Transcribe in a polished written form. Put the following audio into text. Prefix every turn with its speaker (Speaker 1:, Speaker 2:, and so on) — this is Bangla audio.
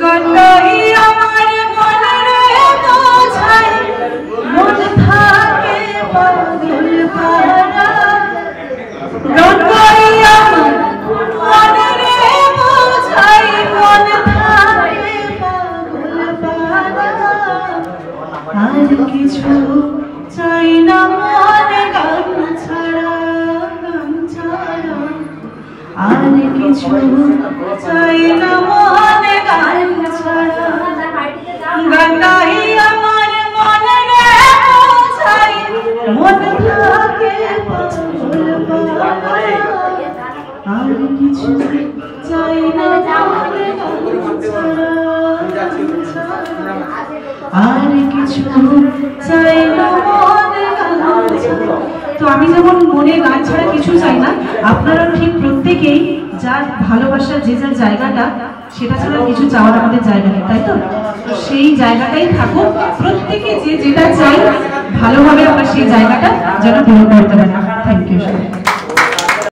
Speaker 1: গন্ডাই আমার মনের বোঝাই মন থাকে পাগল পারা গন্ডাই আমার মনের বোঝাই মন থাকে পাগল পারা আর কিছু চাই না মনে গান ছাড়া আর কিছু চাই না মনে গান ছাড়া গন্ডাই আমার মনে বোঝাই মন থাকে পাগল পারা আর কিছু চাই না মনে গান ছাড়া আর কিছু চাই না মনে গান ছাড়া। তো আমি যেমন মনে গান ছাড়া কিছু চাই না, আপনারা ঠিক প্রত্যেকেই যার ভালোবাসার যে যার জায়গাটা সেটা ছাড়া কিছু চাওয়ার আমাদের জায়গা নেই, তাই তো? সেই জায়গাটাই থাকুক, প্রত্যেকে যে যেটা চাই ভালোভাবে আমরা সেই জায়গাটা যেন পূরণ করতে পারি। Thank you.